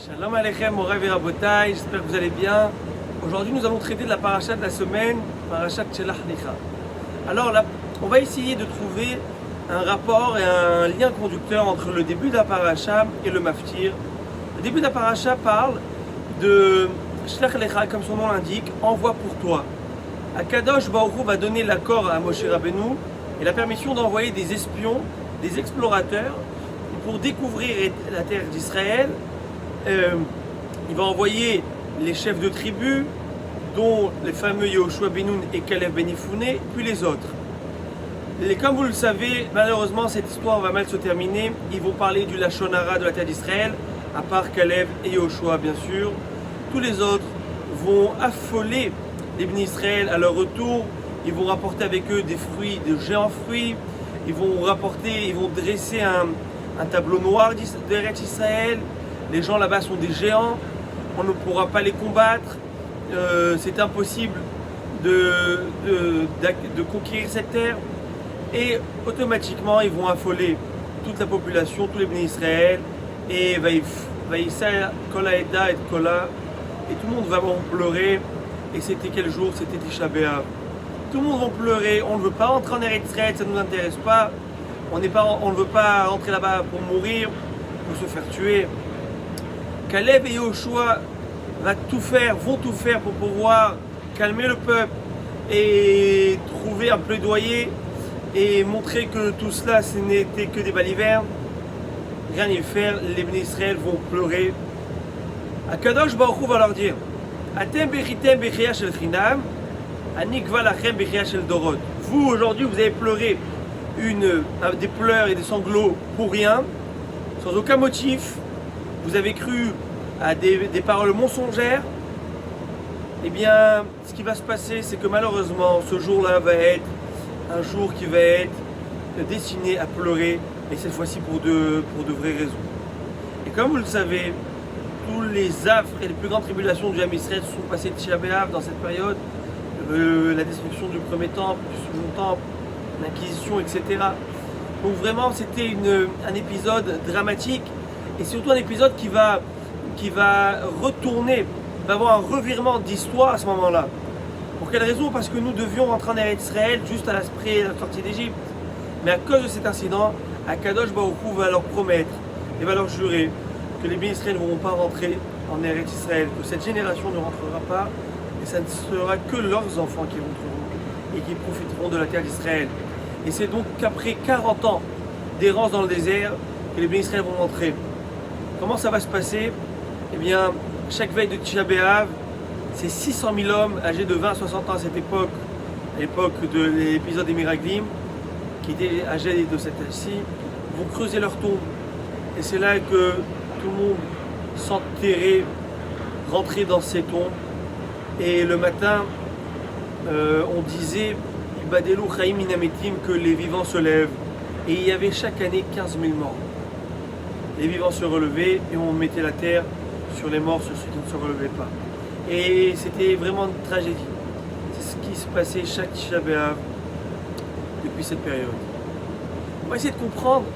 Shalom Aleichem, Morav et Rabotai, j'espère que vous allez bien. Aujourd'hui, nous allons traiter de la paracha de la semaine, paracha de Shelach Lecha. Alors là, on va essayer de trouver un rapport et un lien conducteur entre le début de la paracha et le maftir. Le début de la paracha parle de Shelach Lecha, comme son nom l'indique, envoie pour toi. Akadosh Baruch Hu va donner l'accord à Moshe Rabbeinu et la permission d'envoyer des espions, des explorateurs, pour découvrir la terre d'Israël. Il va envoyer les chefs de tribus, dont les fameux Yehoshua ben Nun et Caleb ben Yefouné, puis les autres. Et comme vous le savez, malheureusement, cette histoire va mal se terminer. Ils vont parler du Lachon Hara de la terre d'Israël, à part Caleb et Yehoshua, bien sûr. Tous les autres vont affoler les bénis Israël à leur retour. Ils vont rapporter avec eux des fruits, de géants fruits. Ils vont dresser un tableau noir d'Eretz Israël. Les gens là-bas sont des géants, on ne pourra pas les combattre, c'est impossible de conquérir cette terre. Et automatiquement, ils vont affoler toute la population, tous les bénis Israël, et Vaïssa, Kola Eda et Kola, et tout le monde va pleurer. Et c'était quel jour? C'était Tisha B'Av. Tout le monde va pleurer, on ne veut pas rentrer en Eretz Israël, ça ne nous intéresse pas. On ne veut pas rentrer là-bas pour mourir, pour se faire tuer. Caleb et Yehoshua vont tout faire pour pouvoir calmer le peuple et trouver un plaidoyer et montrer que tout cela ce n'était que des balivernes. Rien n'y faire, les bénis Israël vont pleurer. Akadosh Baruch Hu va leur dire: Atem bechitem bechia shel chinam, ani kva lachem bechia shel dorot. Vous aujourd'hui vous avez pleuré des pleurs et des sanglots pour rien, sans aucun motif. Vous avez cru à des paroles mensongères. Eh bien, ce qui va se passer, c'est que malheureusement, ce jour-là va être un jour qui va être destiné à pleurer, et cette fois-ci pour de vraies raisons. Et comme vous le savez, tous les affres et les plus grandes tribulations du Ham Israël se sont passées de Tisha B'Av dans cette période. La destruction du premier temple, du second temple, l'inquisition, etc. Donc vraiment, c'était un épisode dramatique. Et surtout un épisode qui va retourner, va avoir un revirement d'histoire à ce moment-là. Pour quelle raison? Parce que nous devions rentrer en Eretz Israël juste après la sortie d'Égypte. Mais à cause de cet incident, Akadosh Baruch Hu va leur promettre et va leur jurer que les bénis Israël ne vont pas rentrer en Eretz Israël, que cette génération ne rentrera pas, et ça ne sera que leurs enfants qui rentreront et qui profiteront de la terre d'Israël. Et c'est donc qu'après 40 ans d'errance dans le désert que les bénis Israël vont rentrer. Comment ça va se passer? Eh bien, chaque veille de Tisha B'Av, c'est 600 000 hommes âgés de 20 à 60 ans à cette époque, à l'époque de l'épisode des Miraglim, qui étaient âgés de cette âge-ci, vont creuser leur tombe. Et c'est là que tout le monde s'enterrait, rentrait dans ces tombes. Et le matin, on disait Ibadelu Chaim Minametim, que les vivants se lèvent. Et il y avait chaque année 15 000 morts. Les vivants se relevaient et on mettait la terre sur les morts, sur ceux qui ne se relevaient pas. Et c'était vraiment une tragédie. C'est ce qui se passait chaque Tisha B'Av depuis cette période. On va essayer de comprendre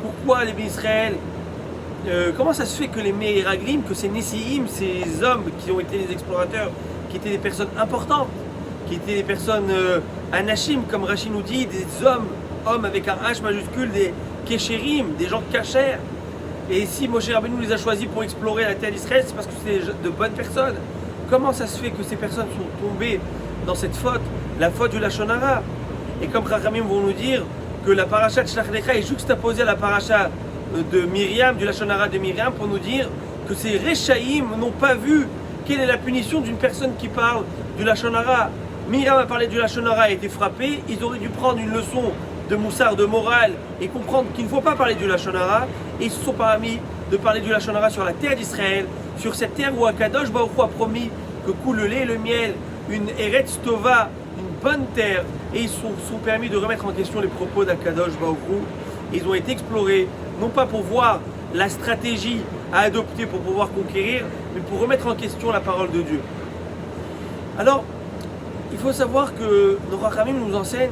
pourquoi les bénis Israël, comment ça se fait que les Meiraglim, que ces Nessiim, ces hommes qui ont été des explorateurs, qui étaient des personnes importantes, qui étaient des personnes anachim, comme Rachid nous dit, des hommes avec un H majuscule, des Kesherim, des gens cachers. Et si Moshe Rabbeinu les a choisis pour explorer la terre d'Israël, c'est parce que c'est de bonnes personnes. Comment ça se fait que ces personnes sont tombées dans cette faute, la faute du Lachon Hara? Et comme Chachamim vont nous dire que la paracha de Shelach Lecha est juxtaposée à la paracha de Myriam, du Lachon Hara de Myriam, pour nous dire que ces Rechaïm n'ont pas vu quelle est la punition d'une personne qui parle du Lachon Hara. Myriam a parlé du Lachon Hara, a été frappée. Ils auraient dû prendre une leçon de moussard, de morale, et comprendre qu'il ne faut pas parler du Lachon Hara. Et ils se sont permis de parler du Lachon Hara sur la terre d'Israël, sur cette terre où Akadosh Baruch Hu a promis que coule le lait et le miel, une Eretz Tova, une bonne terre. Et ils se sont permis de remettre en question les propos d'Akadosh Baruch Hu. Ils ont été explorés, non pas pour voir la stratégie à adopter pour pouvoir conquérir, mais pour remettre en question la parole de Dieu. Alors, il faut savoir que nos Chachamim nous enseignent,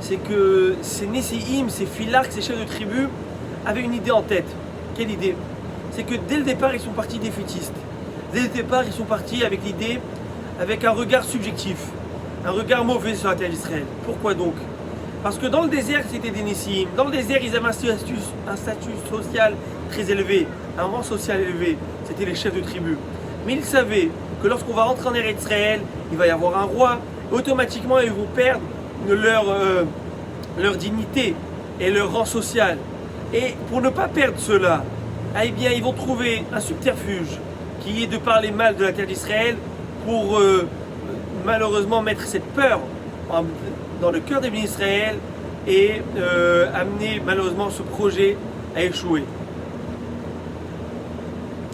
c'est que ces Nessiim, ces Philarques, ces chefs de tribu, avaient une idée en tête. Quelle idée? c'est que dès le départ, ils sont partis défaitistes. Dès le départ, ils sont partis avec l'idée, avec un regard subjectif, un regard mauvais sur la terre d'Israël. Pourquoi donc? Parce que dans le désert, c'était des Nissim. Dans le désert, ils avaient un statut social très élevé, un rang social élevé. C'était les chefs de tribu. Mais ils savaient que lorsqu'on va rentrer en Eretz Israël, il va y avoir un roi. Automatiquement, ils vont perdre leur dignité et leur rang social. Et pour ne pas perdre cela, eh bien, ils vont trouver un subterfuge qui est de parler mal de la terre d'Israël pour malheureusement mettre cette peur dans le cœur des bénis d'Israël et amener malheureusement ce projet à échouer.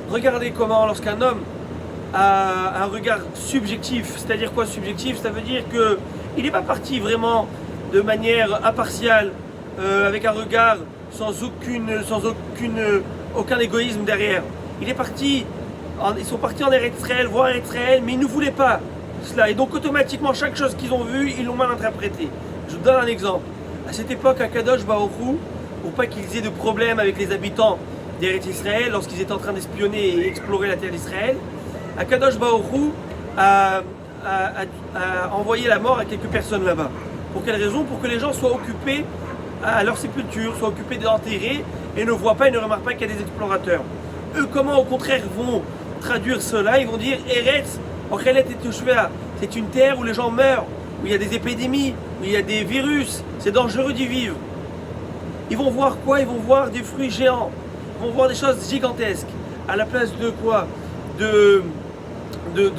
Regardez comment lorsqu'un homme a un regard subjectif, c'est-à-dire quoi subjectif? Ça veut dire qu'il n'est pas parti vraiment de manière impartiale, avec un regard sans aucun égoïsme derrière. Ils sont partis en Eretz Israël, voir Eretz Israël, mais ils ne voulaient pas cela. Et donc automatiquement, chaque chose qu'ils ont vue, ils l'ont mal interprétée. Je vous donne un exemple. À cette époque, à Kadosh Baruch Hu, pour pas qu'ils aient de problème avec les habitants d'Eretz Israël, lorsqu'ils étaient en train d'espionner et explorer la terre d'Israël, Akadosh Baruch Hu a envoyé la mort à quelques personnes là-bas. Pour quelle raison? Pour que les gens soient occupés à leur sépulture, soient occupés d'enterrer et ne voient pas et ne remarquent pas qu'il y a des explorateurs. Eux, comment au contraire vont traduire cela? Ils vont dire Eretz, Ochelet et Toshvea, c'est une terre où les gens meurent, où il y a des épidémies, où il y a des virus, c'est dangereux d'y vivre. Ils vont voir quoi? Ils vont voir des fruits géants, ils vont voir des choses gigantesques. À la place de quoi? De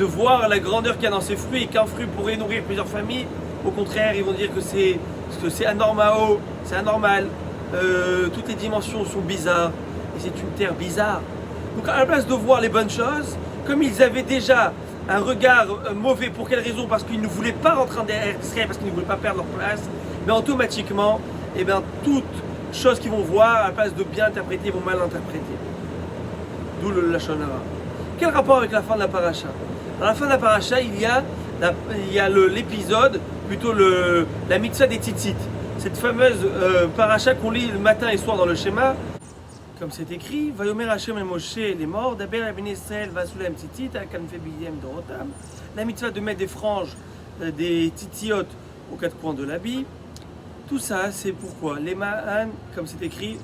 voir la grandeur qu'il y a dans ces fruits et qu'un fruit pourrait nourrir plusieurs familles. Au contraire, ils vont dire que c'est anormal, toutes les dimensions sont bizarres et c'est une terre bizarre. Donc à la place de voir les bonnes choses, comme ils avaient déjà un regard mauvais, pour quelle raison? Parce qu'ils ne voulaient pas rentrer en Israël, parce qu'ils ne voulaient pas perdre leur place, mais automatiquement, toutes choses qu'ils vont voir, à la place de bien interpréter, vont mal interpréter. D'où le Lashon Hara. Quel rapport avec la fin de la paracha? Dans la fin de la paracha, il y a l'épisode, plutôt la mitzvah des tzitzit. Cette fameuse paracha qu'on lit le matin et soir dans le schéma. Comme c'est écrit, Vayomer Hashem el Moshe, les morts, Daber la Bnei Israël, Vasulem tzitzit, Akanfe biyem dorotam. La mitzvah de mettre des franges, des tzitziot aux quatre coins de l'habit. Tout ça, c'est pourquoi les ma'an, comme c'est écrit,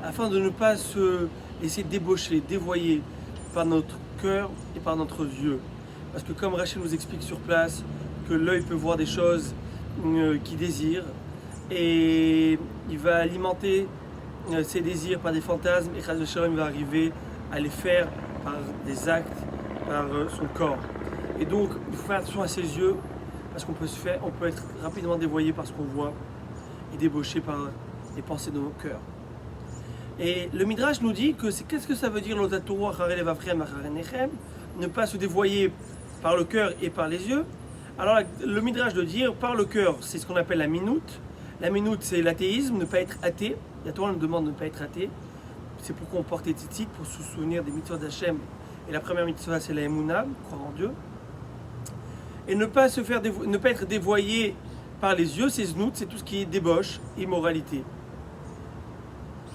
afin de ne pas se laisser débaucher, dévoyer par notre cœur et par notre yeux. Parce que comme Rachel nous explique sur place, que l'œil peut voir des choses qu'il désire, et il va alimenter ses désirs par des fantasmes, et Chas v'Shalom va arriver à les faire par des actes, par son corps. Et donc, il faut faire attention à ses yeux, parce qu'on peut être rapidement dévoyé par ce qu'on voit, et débauché par les pensées de nos cœurs. Et le Midrash nous dit que qu'est-ce que ça veut dire ne pas se dévoyer par le cœur et par les yeux. Alors le Midrash de dire par le cœur, c'est ce qu'on appelle la minoute. La minoute, c'est l'athéisme, ne pas être athée. La Torah nous demande de ne pas être athée. C'est pourquoi on porte les tzitzit, pour se souvenir des mitzvot d'Hachem. Et la première mitzvah, c'est la Emunah, croire en Dieu. Et ne pas être dévoyé par les yeux, c'est znout, c'est tout ce qui est débauche, immoralité.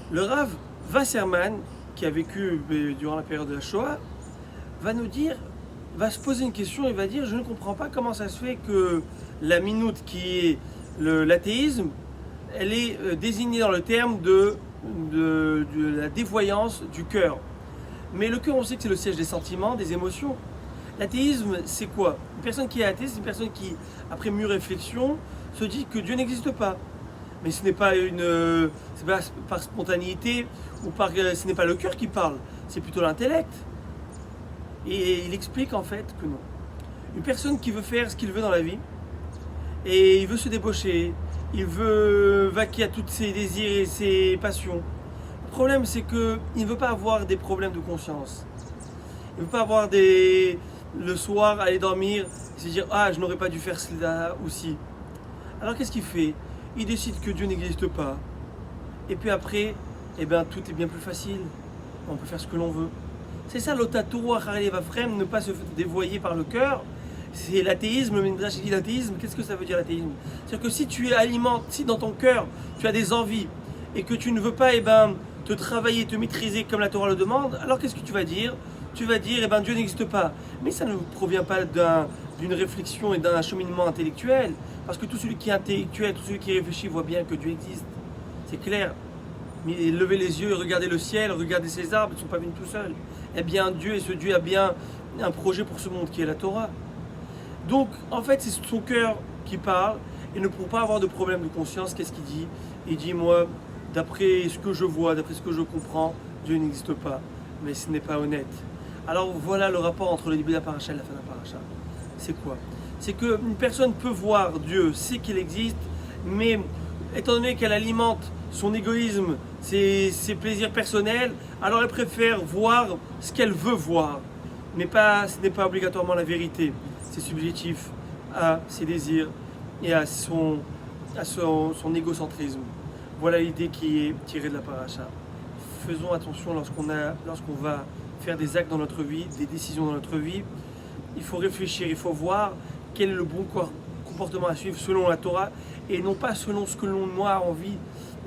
Le Rav Wasserman, qui a vécu durant la période de la Shoah, va se poser une question et va dire: je ne comprends pas comment ça se fait que la minoute, qui est l'athéisme, elle est désignée dans le terme de la dévoyance du cœur. Mais le cœur, on sait que c'est le siège des sentiments, des émotions. L'athéisme, c'est quoi? Une personne qui est athée, c'est une personne qui, après mûre réflexion, se dit que Dieu n'existe pas. Mais ce n'est pas par spontanéité ou ce n'est pas le cœur qui parle, c'est plutôt l'intellect. Et il explique en fait que non. Une personne qui veut faire ce qu'il veut dans la vie, et il veut se débaucher, il veut vaquer à tous ses désirs et ses passions. Le problème, c'est qu'il ne veut pas avoir des problèmes de conscience. Il ne veut pas avoir le soir, aller dormir et se dire: ah, je n'aurais pas dû faire cela aussi. Alors qu'est-ce qu'il fait? Il décide que Dieu n'existe pas. Et puis après, tout est bien plus facile. On peut faire ce que l'on veut. C'est ça l'otatou, ne pas se dévoyer par le cœur. C'est l'athéisme. Le Midrash dit l'athéisme. Qu'est-ce que ça veut dire l'athéisme? C'est-à-dire que si dans ton cœur, tu as des envies, et que tu ne veux pas te travailler, te maîtriser comme la Torah le demande, alors qu'est-ce que tu vas dire? Tu vas dire Dieu n'existe pas. Mais ça ne provient pas d'une réflexion et d'un cheminement intellectuel, parce que tout celui qui est intellectuel, tout celui qui réfléchit voit bien que Dieu existe. C'est clair. Mais levez les yeux, regardez le ciel, regardez ces arbres, ils ne sont pas venus tout seuls. Eh bien Dieu, et ce Dieu a bien un projet pour ce monde qui est la Torah. Donc en fait c'est son cœur qui parle, et ne pour pas avoir de problème de conscience, qu'est-ce qu'il dit? Il dit moi, d'après ce que je vois, d'après ce que je comprends, Dieu n'existe pas, mais ce n'est pas honnête. Alors voilà le rapport entre le début de la paracha et la fin de la paracha. C'est quoi? C'est qu'une personne peut voir Dieu, sait qu'il existe, mais étant donné qu'elle alimente son égoïsme, ses plaisirs personnels, alors elle préfère voir ce qu'elle veut voir. Mais ce n'est pas obligatoirement la vérité. C'est subjectif à ses désirs et à son égocentrisme. Voilà l'idée qui est tirée de la paracha. Faisons attention lorsqu'on va faire des actes dans notre vie, des décisions dans notre vie. Il faut réfléchir, il faut voir quel est le bon comportement à suivre selon la Torah et non pas selon ce que l'on a envie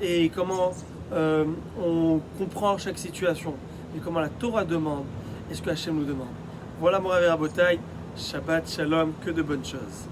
et comment on comprend chaque situation, mais comment la Torah demande et ce que Hachem nous demande. Voilà mon Rav Rabotai, Shabbat Shalom, que de bonnes choses.